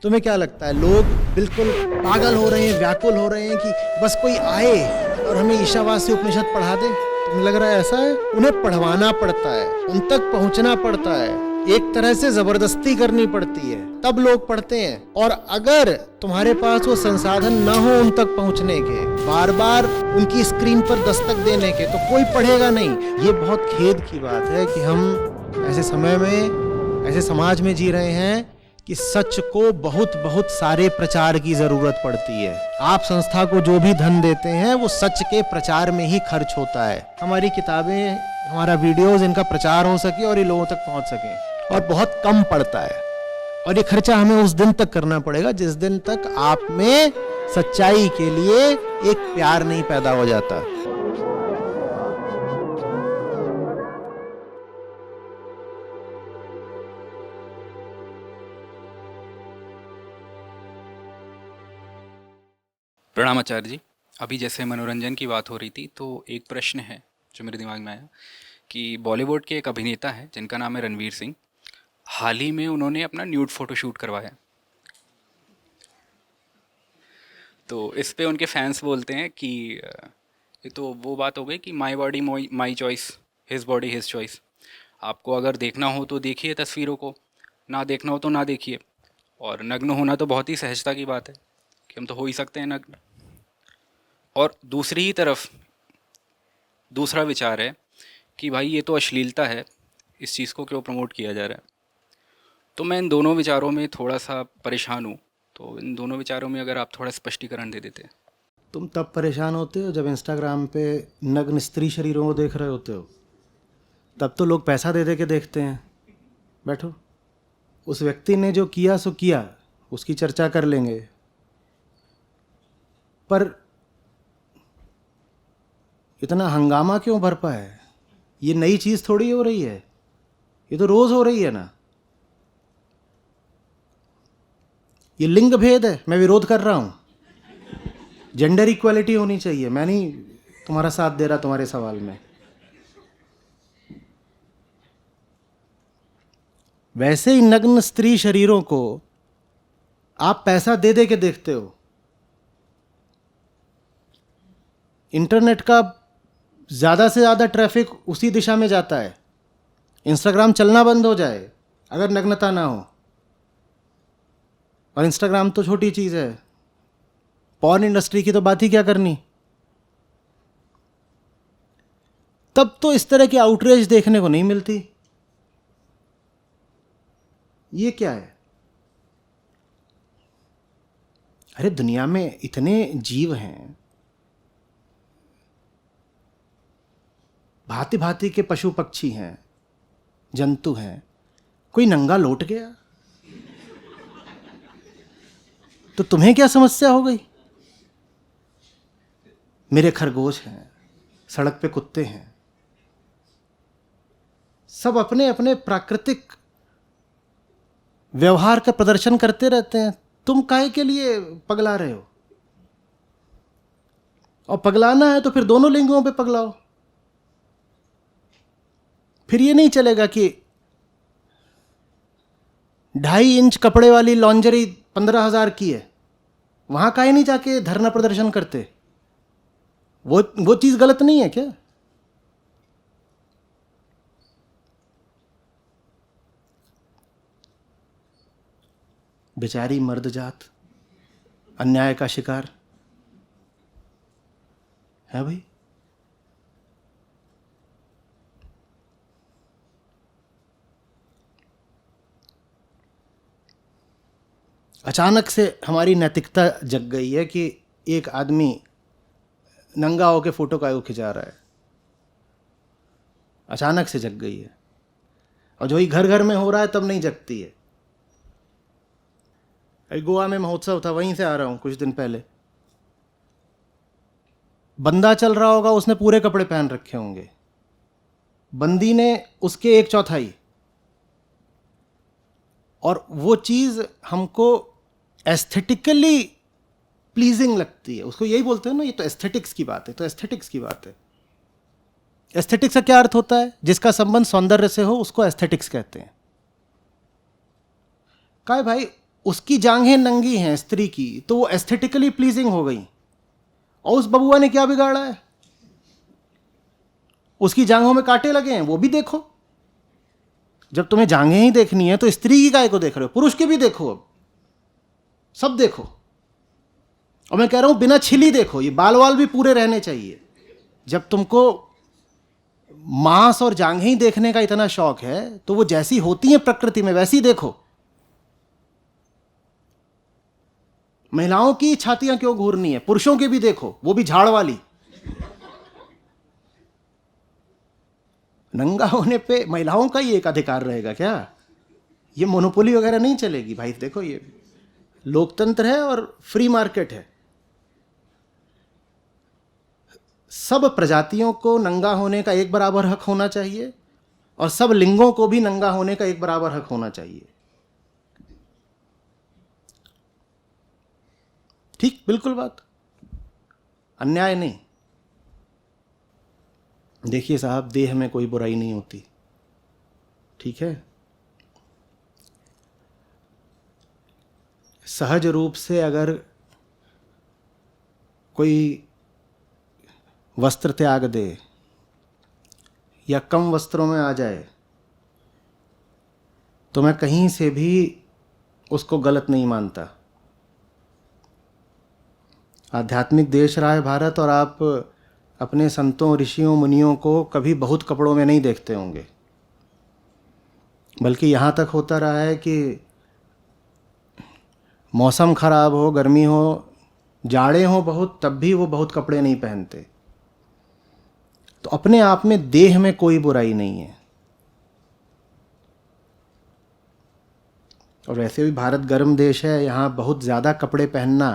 तुम्हें क्या लगता है, लोग बिल्कुल पागल हो रहे हैं, व्याकुल हो रहे हैं कि बस कोई आए और हमें ईशावास्य उपनिषद पढ़ा दे? तुम्हें लग रहा है ऐसा है? उन्हें पढ़वाना पड़ता है, उन तक पहुंचना पड़ता है, एक तरह से जबरदस्ती करनी पड़ती है, तब लोग पढ़ते हैं। और अगर तुम्हारे पास वो संसाधन न हो उन तक पहुंचने के, बार बार उनकी स्क्रीन पर दस्तक देने के, तो कोई पढ़ेगा नहीं। ये बहुत खेद की बात है कि हम ऐसे समय में, ऐसे समाज में जी रहे हैं कि सच को बहुत बहुत सारे प्रचार की जरूरत पड़ती है। आप संस्था को जो भी धन देते हैं वो सच के प्रचार में ही खर्च होता है। हमारी किताबें, हमारा वीडियोस, इनका प्रचार हो सके और ये लोगों तक पहुंच सके, और बहुत कम पड़ता है। और ये खर्चा हमें उस दिन तक करना पड़ेगा जिस दिन तक आप में सच्चाई के लिए एक प्यार नहीं पैदा हो जाता। प्रणाम आचार्य जी। अभी जैसे मनोरंजन की बात हो रही थी तो एक प्रश्न है जो मेरे दिमाग में आया कि बॉलीवुड के एक अभिनेता है जिनका नाम है रणवीर सिंह। हाल ही में उन्होंने अपना न्यूड फोटोशूट करवाया, तो इस पे उनके फैंस बोलते हैं कि ये तो वो बात हो गई कि my body my choice, his body his choice. आपको अगर देखना हो तो देखिए तस्वीरों को, ना देखना हो तो ना देखिए। और नग्न होना तो बहुत ही सहजता की बात है कि हम तो हो ही सकते हैं नग्न। और दूसरी ही तरफ दूसरा विचार है कि भाई ये तो अश्लीलता है, इस चीज़ को क्यों प्रमोट किया जा रहा है। तो मैं इन दोनों विचारों में थोड़ा सा परेशान हूँ, तो इन दोनों विचारों में अगर आप थोड़ा स्पष्टीकरण दे देते। तुम तब परेशान होते हो जब इंस्टाग्राम पे नग्न स्त्री शरीरों को देख रहे होते हो। तब तो लोग पैसा दे दे के देखते हैं। बैठो, उस व्यक्ति ने जो किया सो किया, उसकी चर्चा कर लेंगे, पर इतना हंगामा क्यों भरपा है? ये नई चीज़ थोड़ी हो रही है, ये तो रोज़ हो रही है ना। ये लिंग भेद है, मैं विरोध कर रहा हूँ। जेंडर इक्वालिटी होनी चाहिए। मैं नहीं तुम्हारा साथ दे रहा तुम्हारे सवाल में। वैसे ही नग्न स्त्री शरीरों को आप पैसा दे दे के देखते हो। इंटरनेट का ज़्यादा से ज़्यादा ट्रैफिक उसी दिशा में जाता है। इंस्टाग्राम चलना बंद हो जाए अगर नग्नता ना हो। और इंस्टाग्राम तो छोटी चीज़ है, पॉर्न इंडस्ट्री की तो बात ही क्या करनी। तब तो इस तरह की आउटरीच देखने को नहीं मिलती। ये क्या है? अरे दुनिया में इतने जीव हैं, भांति भांति के पशु पक्षी हैं, जंतु हैं, कोई नंगा लौट गया तो तुम्हें क्या समस्या हो गई? मेरे खरगोश हैं, सड़क पे कुत्ते हैं, सब अपने अपने प्राकृतिक व्यवहार का प्रदर्शन करते रहते हैं। तुम काहे के लिए पगला रहे हो? और पगलाना है तो फिर दोनों लिंगों पे पगलाओ। फिर ये नहीं चलेगा कि 2.5 इंच कपड़े वाली लॉन्जरी 15,000 की है, वहां काहे नहीं जाके धरना प्रदर्शन करते? वो चीज गलत नहीं है क्या? बेचारी मर्द जात अन्याय का शिकार है भाई। अचानक से हमारी नैतिकता जग गई है कि एक आदमी नंगा होकर फोटो काहे को खिंचा रहा है। अचानक से जग गई है, और जो ही घर घर में हो रहा है तब नहीं जगती है। गोवा में महोत्सव था, वहीं से आ रहा हूं कुछ दिन पहले। बंदा चल रहा होगा, उसने पूरे कपड़े पहन रखे होंगे, बंदी ने उसके 1/4, और वो चीज हमको एस्थेटिकली प्लीजिंग लगती है। उसको यही बोलते हैं ना, ये तो एस्थेटिक्स की बात है। तो एस्थेटिक्स की बात है। एस्थेटिक्स का क्या अर्थ होता है? जिसका संबंध सौंदर्य से हो उसको एस्थेटिक्स कहते हैं। काय भाई, उसकी जांघें नंगी हैं स्त्री की, तो वो एस्थेटिकली प्लीजिंग हो गई। और उस बबुआ ने क्या बिगाड़ा है? उसकी जांघों में कांटे लगे हैं, वो भी देखो। जब तुम्हें जांघें ही देखनी है तो स्त्री की काय को देख रहे हो? पुरुष की भी देखो, अब सब देखो। और मैं कह रहा हूं बिना छिली देखो, ये बाल वाल भी पूरे रहने चाहिए। जब तुमको मांस और जांघें ही देखने का इतना शौक है तो वो जैसी होती हैं प्रकृति में वैसी देखो। महिलाओं की छातियां क्यों घूरनी है? पुरुषों की भी देखो, वो भी झाड़ वाली। नंगा होने पे महिलाओं का ही एक अधिकार रहेगा क्या? ये मोनोपोली वगैरह नहीं चलेगी भाई। देखो, ये लोकतंत्र है और फ्री मार्केट है। सब प्रजातियों को नंगा होने का एक बराबर हक होना चाहिए और सब लिंगों को भी नंगा होने का एक बराबर हक होना चाहिए। ठीक, बिल्कुल बात, अन्याय नहीं। देखिए साहब, देह में कोई बुराई नहीं होती, ठीक है? सहज रूप से अगर कोई वस्त्र त्याग दे या कम वस्त्रों में आ जाए तो मैं कहीं से भी उसको गलत नहीं मानता। आध्यात्मिक देश रहा है भारत, और आप अपने संतों, ऋषियों, मुनियों को कभी बहुत कपड़ों में नहीं देखते होंगे। बल्कि यहाँ तक होता रहा है कि मौसम खराब हो, गर्मी हो, जाड़े हो बहुत, तब भी वो बहुत कपड़े नहीं पहनते। तो अपने आप में देह में कोई बुराई नहीं है। और वैसे भी भारत गर्म देश है, यहाँ बहुत ज़्यादा कपड़े पहनना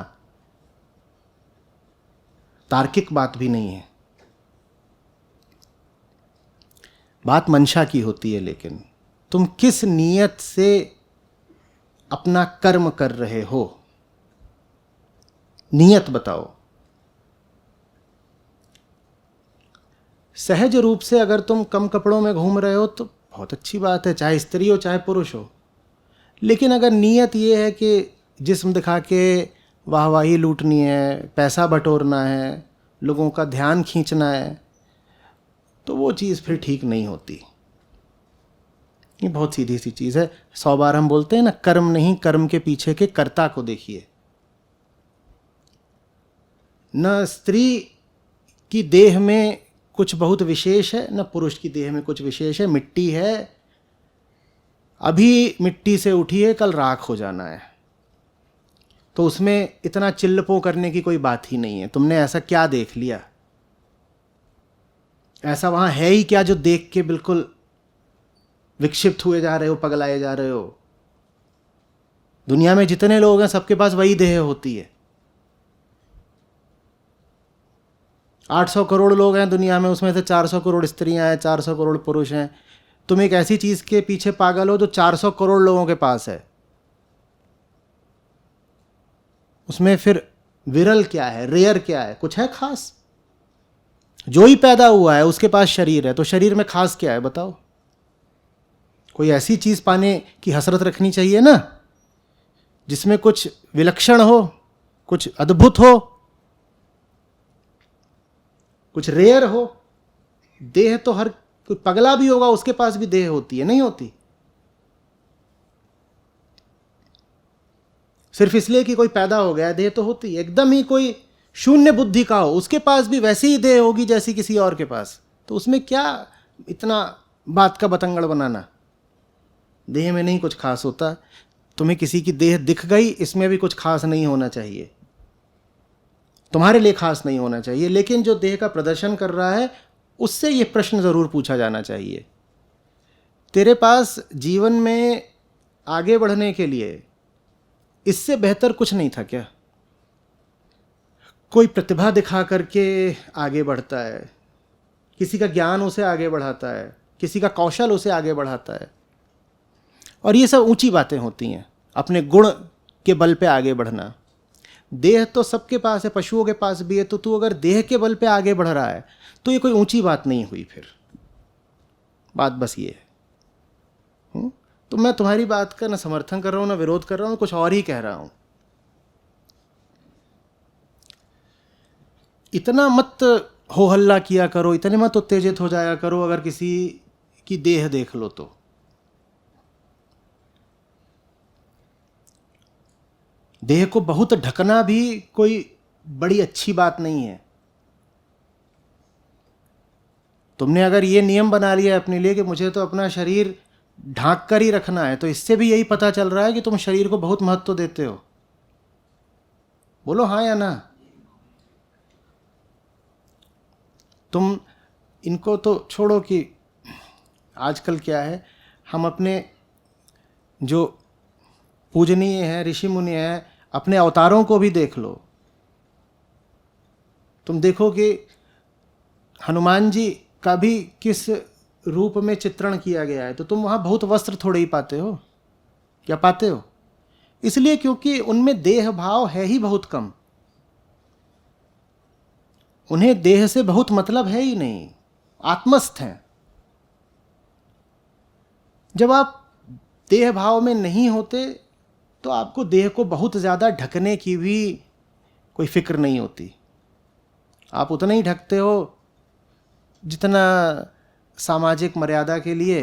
तार्किक बात भी नहीं है। बात मंशा की होती है। लेकिन तुम किस नीयत से अपना कर्म कर रहे हो, नीयत बताओ। सहज रूप से अगर तुम कम कपड़ों में घूम रहे हो तो बहुत अच्छी बात है, चाहे स्त्री हो चाहे पुरुष हो। लेकिन अगर नीयत ये है कि जिस्म दिखा के वाहवाही लूटनी है, पैसा बटोरना है, लोगों का ध्यान खींचना है, तो वो चीज़ फिर ठीक नहीं होती। ये बहुत सीधी सी चीज़ है। 100 बार हम बोलते हैं ना, कर्म नहीं, कर्म के पीछे के कर्ता को देखिए। न स्त्री की देह में कुछ बहुत विशेष है, न पुरुष की देह में कुछ विशेष है। मिट्टी है, अभी मिट्टी से उठी है, कल राख हो जाना है। तो उसमें इतना चिल्लपो करने की कोई बात ही नहीं है। तुमने ऐसा क्या देख लिया? ऐसा वहाँ है ही क्या जो देख के बिल्कुल विक्षिप्त हुए जा रहे हो, पगलाए जा रहे हो? दुनिया में जितने लोग हैं सबके पास वही देह होती है। 800 करोड़ लोग हैं दुनिया में, उसमें से 400 करोड़ स्त्रियां हैं, 400 करोड़ पुरुष हैं। तुम एक ऐसी चीज़ के पीछे पागल हो जो 400 करोड़ लोगों के पास है। उसमें फिर विरल क्या है, रेयर क्या है? कुछ है खास? जो ही पैदा हुआ है उसके पास शरीर है, तो शरीर में खास क्या है बताओ? कोई ऐसी चीज़ पाने की हसरत रखनी चाहिए ना, जिसमें कुछ विलक्षण हो, कुछ अद्भुत हो, कुछ रेयर हो। देह तो हर कोई पगला भी होगा उसके पास भी देह होती है, नहीं होती? सिर्फ इसलिए कि कोई पैदा हो गया देह तो होती है। एकदम ही कोई शून्य बुद्धि का हो उसके पास भी वैसी ही देह होगी जैसी किसी और के पास। तो उसमें क्या इतना बात का बतंगड़ बनाना? देह में नहीं कुछ खास होता। तुम्हें किसी की देह दिख गई, इसमें भी कुछ खास नहीं होना चाहिए, तुम्हारे लिए खास नहीं होना चाहिए। लेकिन जो देह का प्रदर्शन कर रहा है उससे ये प्रश्न ज़रूर पूछा जाना चाहिए, तेरे पास जीवन में आगे बढ़ने के लिए इससे बेहतर कुछ नहीं था क्या? कोई प्रतिभा दिखा करके आगे बढ़ता है, किसी का ज्ञान उसे आगे बढ़ाता है, किसी का कौशल उसे आगे बढ़ाता है, और ये सब ऊंची बातें होती हैं। अपने गुण के बल पे आगे बढ़ना। देह तो सबके पास है, पशुओं के पास भी है। तो तू अगर देह के बल पे आगे बढ़ रहा है तो ये कोई ऊंची बात नहीं हुई। फिर बात बस ये है। तो मैं तुम्हारी बात का ना समर्थन कर रहा हूँ ना विरोध कर रहा हूँ, कुछ और ही कह रहा हूँ। इतना मत हो हल्ला किया करो, इतने मत उत्तेजित हो जाया करो अगर किसी की देह देख लो तो। देह को बहुत ढकना भी कोई बड़ी अच्छी बात नहीं है। तुमने अगर ये नियम बना लिया अपने लिए कि मुझे तो अपना शरीर ढांक कर ही रखना है, तो इससे भी यही पता चल रहा है कि तुम शरीर को बहुत महत्व देते हो। बोलो हाँ या ना। तुम इनको तो छोड़ो कि आजकल क्या है, हम अपने जो पूजनीय हैं, ऋषि मुनि हैं, अपने अवतारों को भी देख लो। तुम देखो कि हनुमान जी का भी किस रूप में चित्रण किया गया है, तो तुम वहाँ बहुत वस्त्र थोड़े ही पाते हो। क्या पाते हो? इसलिए क्योंकि उनमें देह भाव है ही बहुत कम। उन्हें देह से बहुत मतलब है ही नहीं, आत्मस्थ हैं। जब आप देह भाव में नहीं होते तो आपको देह को बहुत ज़्यादा ढकने की भी कोई फिक्र नहीं होती। आप उतना ही ढकते हो जितना सामाजिक मर्यादा के लिए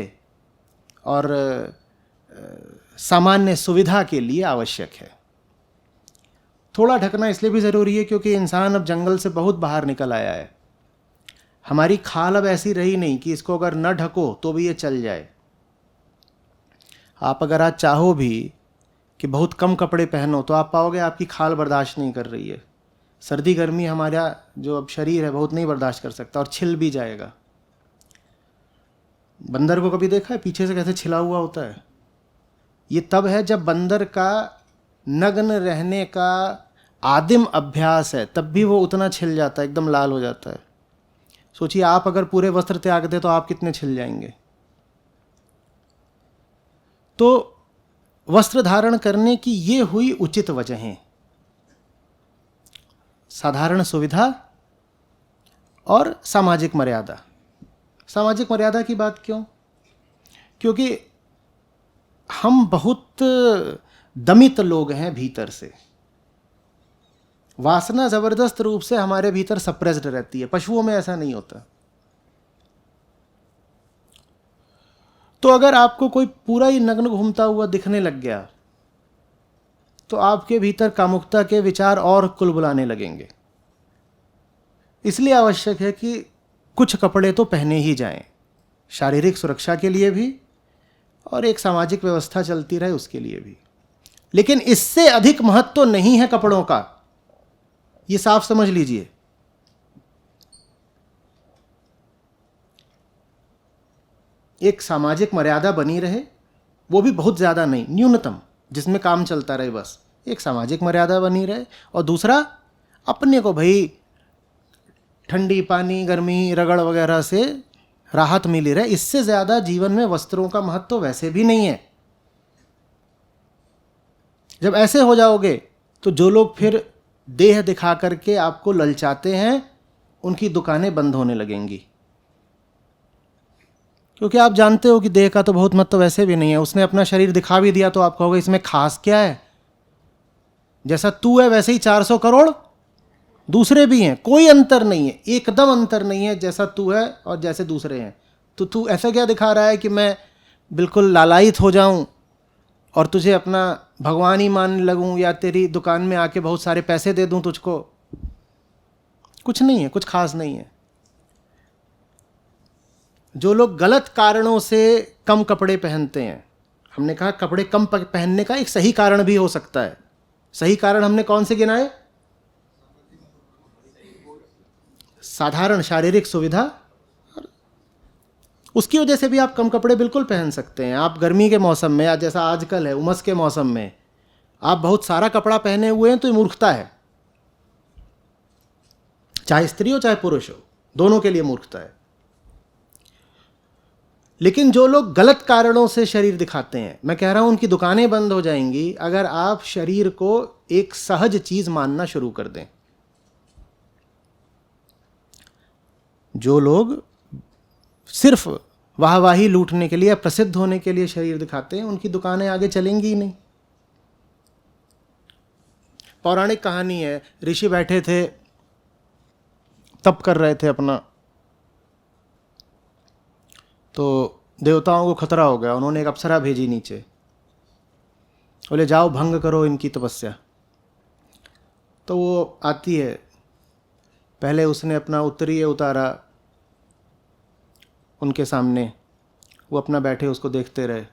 और सामान्य सुविधा के लिए आवश्यक है। थोड़ा ढकना इसलिए भी ज़रूरी है क्योंकि इंसान अब जंगल से बहुत बाहर निकल आया है। हमारी खाल अब ऐसी रही नहीं कि इसको अगर न ढको तो भी ये चल जाए। आप अगर आज चाहो भी कि बहुत कम कपड़े पहनो तो आप पाओगे आपकी खाल बर्दाश्त नहीं कर रही है। सर्दी गर्मी हमारा जो अब शरीर है बहुत नहीं बर्दाश्त कर सकता और छिल भी जाएगा। बंदर को कभी देखा है पीछे से कैसे छिला हुआ होता है? ये तब है जब बंदर का नग्न रहने का आदिम अभ्यास है, तब भी वो उतना छिल जाता है, एकदम लाल हो जाता है। सोचिए आप अगर पूरे वस्त्र त्याग दे तो आप कितने छिल जाएंगे। तो वस्त्र धारण करने की ये हुई उचित वजहें, साधारण सुविधा और सामाजिक मर्यादा। सामाजिक मर्यादा की बात क्यों? क्योंकि हम बहुत दमित लोग हैं भीतर से। वासना जबरदस्त रूप से हमारे भीतर सप्रेस्ड रहती है। पशुओं में ऐसा नहीं होता। तो अगर आपको कोई पूरा ही नग्न घूमता हुआ दिखने लग गया तो आपके भीतर कामुकता के विचार और कुलबुलाने लगेंगे। इसलिए आवश्यक है कि कुछ कपड़े तो पहने ही जाएं, शारीरिक सुरक्षा के लिए भी और एक सामाजिक व्यवस्था चलती रहे उसके लिए भी। लेकिन इससे अधिक महत्व तो नहीं है कपड़ों का, ये साफ समझ लीजिए। एक सामाजिक मर्यादा बनी रहे, वो भी बहुत ज़्यादा नहीं, न्यूनतम, जिसमें काम चलता रहे, बस एक सामाजिक मर्यादा बनी रहे। और दूसरा, अपने को भाई ठंडी पानी गर्मी रगड़ वगैरह से राहत मिली रहे। इससे ज़्यादा जीवन में वस्त्रों का महत्व तो वैसे भी नहीं है। जब ऐसे हो जाओगे तो जो लोग फिर देह दिखा करके आपको ललचाते हैं उनकी दुकानें बंद होने लगेंगी। क्योंकि आप जानते हो कि देह का तो बहुत महत्व वैसे भी नहीं है। उसने अपना शरीर दिखा भी दिया तो आप कहोगे इसमें खास क्या है? जैसा तू है वैसे ही 400 करोड़ दूसरे भी हैं, कोई अंतर नहीं है, एकदम अंतर नहीं है जैसा तू है और जैसे दूसरे हैं। तो तू ऐसा क्या दिखा रहा है कि मैं बिल्कुल लालायित हो जाऊं और तुझे अपना भगवान ही मानने लगूं या तेरी दुकान में आके बहुत सारे पैसे दे दूं तुझको? कुछ नहीं है, कुछ खास नहीं है। जो लोग गलत कारणों से कम कपड़े पहनते हैं, हमने कहा कपड़े कम पहनने का एक सही कारण भी हो सकता है। सही कारण हमने कौन से गिनाए? साधारण शारीरिक सुविधा, उसकी वजह से भी आप कम कपड़े बिल्कुल पहन सकते हैं। आप गर्मी के मौसम में या जैसा आजकल है उमस के मौसम में आप बहुत सारा कपड़ा पहने हुए हैं तो ये मूर्खता है। चाहे स्त्री हो चाहे पुरुष हो, दोनों के लिए मूर्खता है। लेकिन जो लोग गलत कारणों से शरीर दिखाते हैं, मैं कह रहा हूं उनकी दुकानें बंद हो जाएंगी अगर आप शरीर को एक सहज चीज मानना शुरू कर दें। जो लोग सिर्फ वाहवाही लूटने के लिए, प्रसिद्ध होने के लिए शरीर दिखाते हैं, उनकी दुकानें आगे चलेंगी ही नहीं। पौराणिक कहानी है, ऋषि बैठे थे, तप कर रहे थे अपना, तो देवताओं को खतरा हो गया। उन्होंने एक अप्सरा भेजी नीचे, बोले जाओ भंग करो इनकी तपस्या। तो वो आती है, पहले उसने अपना उत्तरीय उतारा उनके सामने, वो अपना बैठे उसको देखते रहे।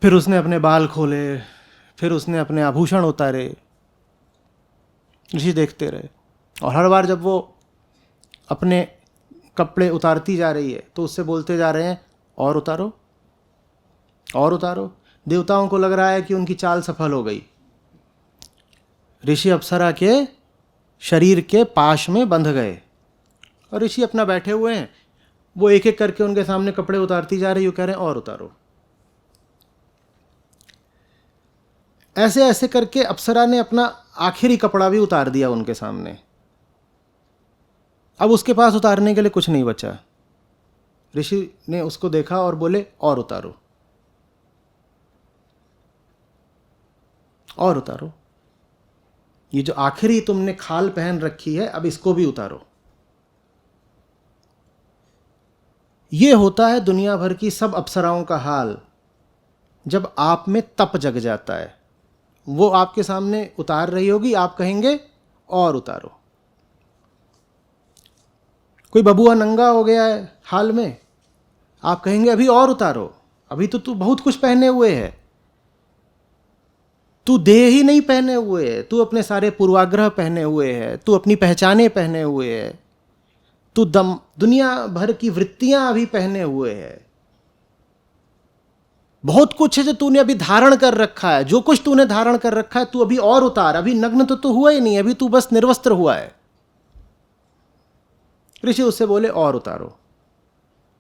फिर उसने अपने बाल खोले, फिर उसने अपने आभूषण उतारे, ऋषि देखते रहे। और हर बार जब वो अपने कपड़े उतारती जा रही है तो उससे बोलते जा रहे हैं और उतारो और उतारो। देवताओं को लग रहा है कि उनकी चाल सफल हो गई। ऋषि अप्सरा के शरीर के पाश में बंध गए और ऋषि अपना बैठे हुए हैं, वो एक एक करके उनके सामने कपड़े उतारती जा रही है, कह रहे हैं और उतारो। ऐसे ऐसे करके अप्सरा ने अपना आखिरी कपड़ा भी उतार दिया उनके सामने। अब उसके पास उतारने के लिए कुछ नहीं बचा। ऋषि ने उसको देखा और बोले और उतारो और उतारो, ये जो आखिरी तुमने खाल पहन रखी है अब इसको भी उतारो। ये होता है दुनिया भर की सब अप्सराओं का हाल जब आप में तप जग जाता है। वो आपके सामने उतार रही होगी, आप कहेंगे और उतारो। कोई बबुआ नंगा हो गया है हाल में, आप कहेंगे अभी और उतारो, अभी तो तू बहुत कुछ पहने हुए है, तू देह ही नहीं पहने हुए है, तू अपने सारे पूर्वाग्रह पहने हुए है, तू अपनी पहचाने पहने हुए है, तू दुनिया भर की वृत्तियां अभी पहने हुए है, बहुत कुछ है जो तूने अभी धारण कर रखा है। जो कुछ तूने धारण कर रखा है तू अभी और उतार। अभी नग्न तो तू हुआ ही नहीं, अभी तू बस निर्वस्त्र हुआ है। ऋषि उससे बोले और उतारो।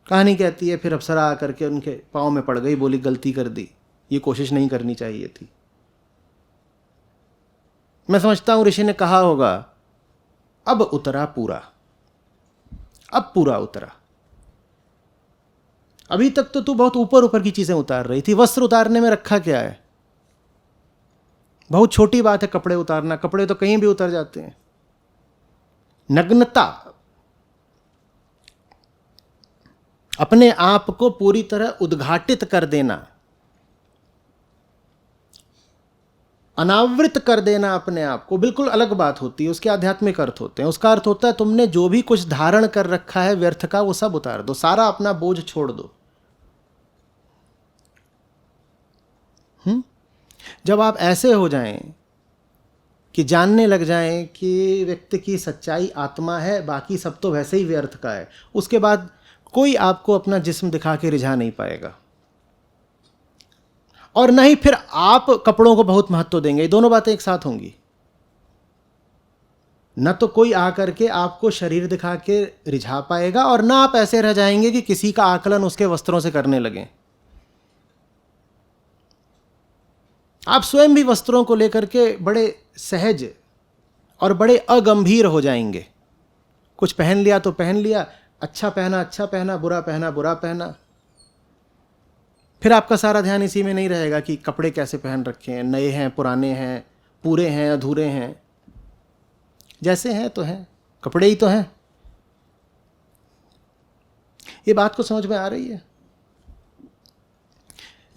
कहानी कहती है फिर अप्सरा आकर के उनके पांव में पड़ गई, बोली गलती कर दी, ये कोशिश नहीं करनी चाहिए थी। मैं समझता हूं ऋषि ने कहा होगा अब उतरा पूरा, अब पूरा उतरा। अभी तक तो तू बहुत ऊपर ऊपर की चीजें उतार रही थी। वस्त्र उतारने में रखा क्या है, बहुत छोटी बात है कपड़े उतारना, कपड़े तो कहीं भी उतर जाते हैं। नग्नता, अपने आप को पूरी तरह उद्घाटित कर देना, अनावृत कर देना अपने आप को, बिल्कुल अलग बात होती है। उसके आध्यात्मिक अर्थ होते हैं। उसका अर्थ होता है तुमने जो भी कुछ धारण कर रखा है व्यर्थ का, वो सब उतार दो, सारा अपना बोझ छोड़ दो। जब आप ऐसे हो जाएं कि जानने लग जाएं कि व्यक्ति की सच्चाई आत्मा है, बाकी सब तो वैसे ही व्यर्थ का है, उसके बाद कोई आपको अपना जिस्म दिखा के रिझा नहीं पाएगा, और नहीं फिर आप कपड़ों को बहुत महत्व देंगे। ये दोनों बातें एक साथ होंगी। न तो कोई आकर के आपको शरीर दिखा के रिझा पाएगा, और ना आप ऐसे रह जाएंगे कि किसी का आकलन उसके वस्त्रों से करने लगें। आप स्वयं भी वस्त्रों को लेकर के बड़े सहज और बड़े अगंभीर हो जाएंगे। कुछ पहन लिया तो पहन लिया, अच्छा पहना, बुरा पहना। फिर आपका सारा ध्यान इसी में नहीं रहेगा कि कपड़े कैसे पहन रखे हैं, नए हैं, पुराने हैं, पूरे हैं, अधूरे हैं। जैसे हैं तो हैं, कपड़े ही तो हैं। ये बात को समझ में आ रही है?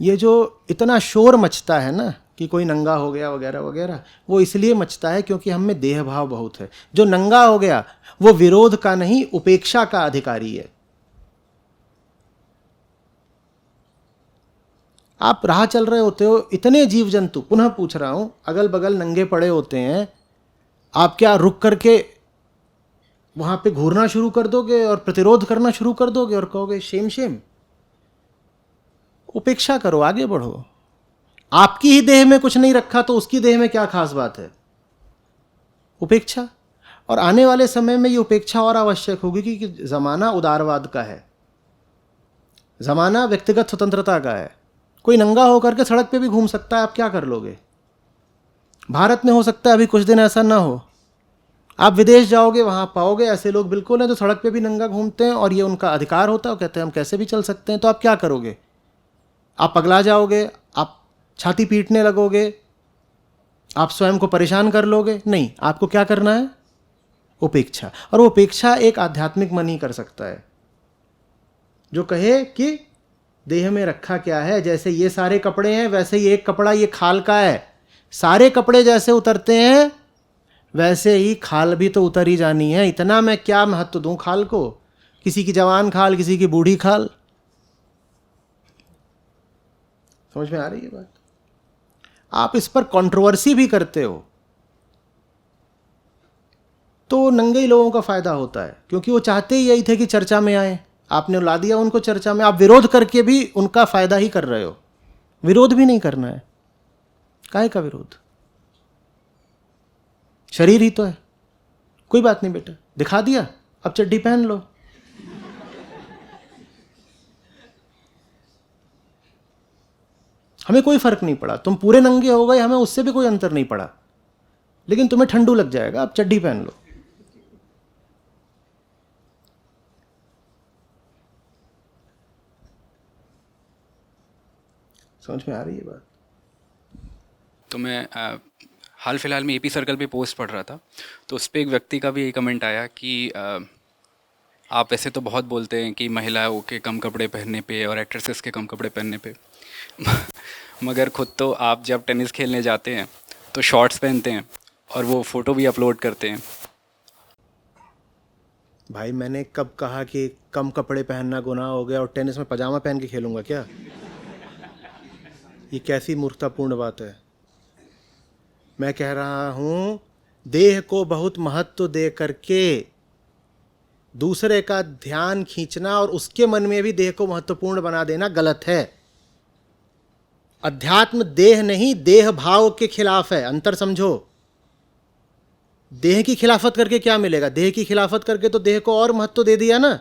ये जो इतना शोर मचता है ना कि कोई नंगा हो गया वगैरह वगैरह, वो इसलिए मचता है क्योंकि हम में देह भाव बहुत है। जो नंगा हो गया वो विरोध का नहीं, उपेक्षा का अधिकारी है। आप राह चल रहे होते हो, इतने जीव जंतु, पुनः पूछ रहा हूं, अगल बगल नंगे पड़े होते हैं, आप क्या रुक करके वहां पे घूरना शुरू कर दोगे और प्रतिरोध करना शुरू कर दोगे और कहोगे शेम शेम? उपेक्षा करो, आगे बढ़ो। आपकी ही देह में कुछ नहीं रखा तो उसकी देह में क्या खास बात है? उपेक्षा। और आने वाले समय में ये उपेक्षा और आवश्यक होगी कि जमाना उदारवाद का है, जमाना व्यक्तिगत स्वतंत्रता का है। कोई नंगा होकर के सड़क पे भी घूम सकता है, आप क्या कर लोगे? भारत में हो सकता है अभी कुछ दिन ऐसा ना हो, आप विदेश जाओगे वहाँ पाओगे ऐसे लोग बिल्कुल हैं, तो सड़क पे भी नंगा घूमते हैं और ये उनका अधिकार होता है, वो कहते हैं हम कैसे भी चल सकते हैं। तो आप क्या करोगे? आप पगला जाओगे, आप छाती पीटने लगोगे, आप स्वयं को परेशान कर लोगे? नहीं, आपको क्या करना है? उपेक्षा। और वो उपेक्षा एक आध्यात्मिक मन ही कर सकता है, जो कहे कि देह में रखा क्या है, जैसे ये सारे कपड़े हैं वैसे ही एक कपड़ा ये खाल का है। सारे कपड़े जैसे उतरते हैं वैसे ही खाल भी तो उतर ही जानी है। इतना मैं क्या महत्व दूं खाल को? किसी की जवान खाल, किसी की बूढ़ी खाल। समझ में आ रही है बात? आप इस पर कंट्रोवर्सी भी करते हो तो नंगे ही लोगों का फायदा होता है, क्योंकि वो चाहते ही यही थे कि चर्चा में आए। आपने ला दिया उनको चर्चा में, आप विरोध करके भी उनका फायदा ही कर रहे हो। विरोध भी नहीं करना है, काहे का विरोध? शरीर ही तो है। कोई बात नहीं बेटा, दिखा दिया, अब चड्डी पहन लो। हमें कोई फर्क नहीं पड़ा, तुम पूरे नंगे हो गए, हमें उससे भी कोई अंतर नहीं पड़ा, लेकिन तुम्हें ठंडू लग जाएगा, अब चड्डी पहन लो। समझ में आ रही है बात? तो मैं हाल फिलहाल में एपी सर्कल पे पोस्ट पढ़ रहा था, तो उस पर एक व्यक्ति का भी ये कमेंट आया कि आप वैसे तो बहुत बोलते हैं कि महिलाओं के कम कपड़े पहनने पे और एक्ट्रेसेस के कम कपड़े पहनने पे मगर खुद तो आप जब टेनिस खेलने जाते हैं तो शॉर्ट्स पहनते हैं और वो फ़ोटो भी अपलोड करते हैं। भाई मैंने कब कहा कि कम कपड़े पहनना गुनाह हो गया और टेनिस में पजामा पहन के खेलूंगा क्या? ये कैसी मूर्खतापूर्ण बात है। मैं कह रहा हूं देह को बहुत महत्व दे करके दूसरे का ध्यान खींचना और उसके मन में भी देह को महत्वपूर्ण बना देना गलत है। अध्यात्म देह नहीं, देह भाव के खिलाफ है। अंतर समझो। देह की खिलाफत करके क्या मिलेगा? देह की खिलाफत करके तो देह को और महत्व दे दिया ना।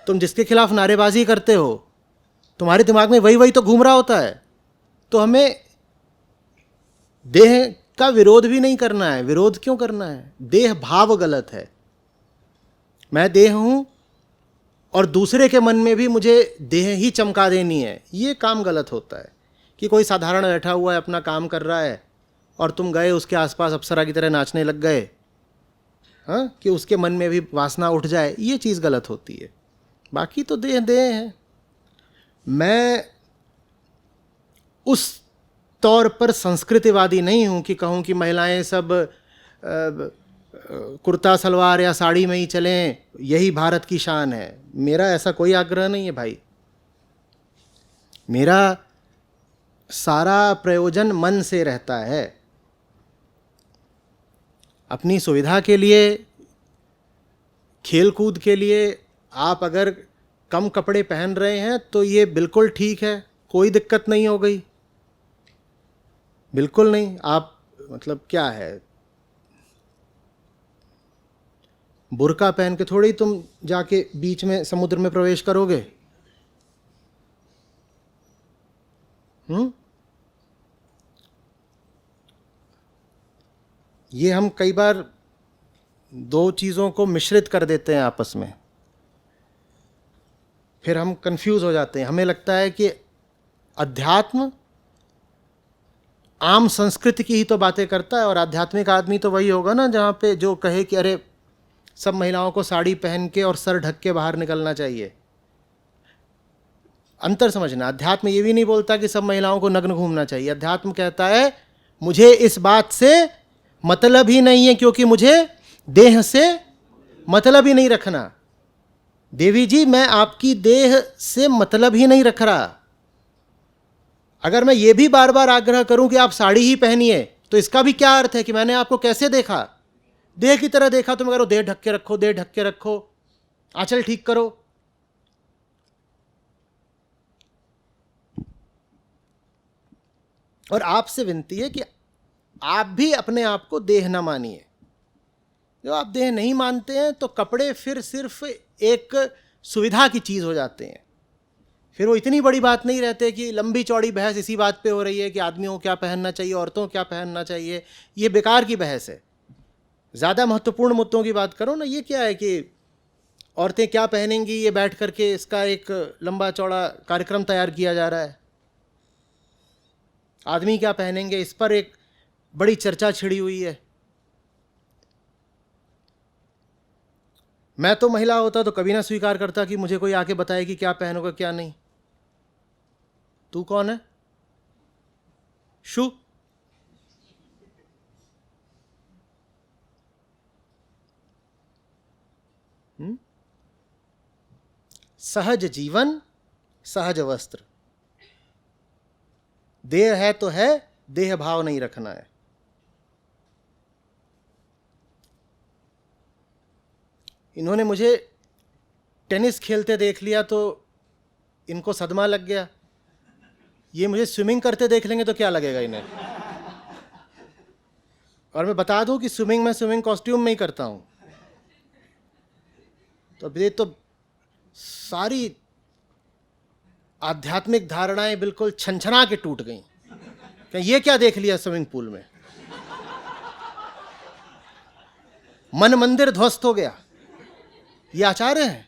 तुम जिसके खिलाफ नारेबाजी करते हो, तुम्हारे दिमाग में वही वही तो घूम रहा होता है। तो हमें देह का विरोध भी नहीं करना है। विरोध क्यों करना है? देह भाव गलत है। मैं देह हूं और दूसरे के मन में भी मुझे देह ही चमका देनी है, ये काम गलत होता है। कि कोई साधारण बैठा हुआ है, अपना काम कर रहा है और तुम गए उसके आसपास अप्सरा की तरह नाचने लग गए, हाँ, कि उसके मन में भी वासना उठ जाए, ये चीज़ गलत होती है। बाकी तो देह देह है। मैं उस तौर पर संस्कृतिवादी नहीं हूँ कि कहूँ कि महिलाएं सब कुर्ता सलवार या साड़ी में ही चलें, यही भारत की शान है। मेरा ऐसा कोई आग्रह नहीं है भाई। मेरा सारा प्रयोजन मन से रहता है। अपनी सुविधा के लिए, खेल कूद के लिए आप अगर कम कपड़े पहन रहे हैं तो ये बिल्कुल ठीक है, कोई दिक्कत नहीं हो गई, बिल्कुल नहीं। आप मतलब क्या है, बुर्का पहन के थोड़ी तुम जाके बीच में समुद्र में प्रवेश करोगे। ये हम कई बार दो चीज़ों को मिश्रित कर देते हैं आपस में, फिर हम कंफ्यूज हो जाते हैं। हमें लगता है कि अध्यात्म आम संस्कृति की ही तो बातें करता है, और आध्यात्मिक आदमी तो वही होगा ना जहाँ पे जो कहे कि अरे सब महिलाओं को साड़ी पहन के और सर ढक के बाहर निकलना चाहिए। अंतर समझना। अध्यात्म ये भी नहीं बोलता कि सब महिलाओं को नग्न घूमना चाहिए। अध्यात्म कहता है मुझे इस बात से मतलब ही नहीं है, क्योंकि मुझे देह से मतलब ही नहीं रखना। देवी जी, मैं आपकी देह से मतलब ही नहीं रख रहा। अगर मैं ये भी बार बार आग्रह करूं कि आप साड़ी ही पहनिए, तो इसका भी क्या अर्थ है कि मैंने आपको कैसे देखा? देह की तरह देखा। तो मैं कह रहा हूं देह ढक के रखो, देह ढक के रखो, आंचल ठीक करो। और आपसे विनती है कि आप भी अपने आप को देह ना मानिए। जो आप देह नहीं मानते हैं तो कपड़े फिर सिर्फ एक सुविधा की चीज़ हो जाते हैं। फिर वो इतनी बड़ी बात नहीं रहते कि लंबी चौड़ी बहस इसी बात पे हो रही है कि आदमियों को क्या पहनना चाहिए, औरतों को क्या पहनना चाहिए। ये बेकार की बहस है। ज़्यादा महत्वपूर्ण मुद्दों की बात करो ना। ये क्या है कि औरतें क्या पहनेंगी, ये बैठ करके इसका एक लंबा चौड़ा कार्यक्रम तैयार किया जा रहा है। आदमी क्या पहनेंगे, इस पर एक बड़ी चर्चा छिड़ी हुई है। मैं तो महिला होता तो कभी ना स्वीकार करता कि मुझे कोई आके बताए कि क्या पहनोगे क्या नहीं। तू कौन है? शू? सहज जीवन, सहज वस्त्र। देह है तो है, देह भाव नहीं रखना है। इन्होंने मुझे टेनिस खेलते देख लिया तो इनको सदमा लग गया। ये मुझे स्विमिंग करते देख लेंगे तो क्या लगेगा इन्हें। और मैं बता दूं कि स्विमिंग मैं स्विमिंग कॉस्ट्यूम में ही करता हूं। तो अब ये तो सारी आध्यात्मिक धारणाएं बिल्कुल छनछना के टूट गईं कि ये क्या देख लिया स्विमिंग पूल में। मन मंदिर ध्वस्त हो गया। ये आचार्य हैं।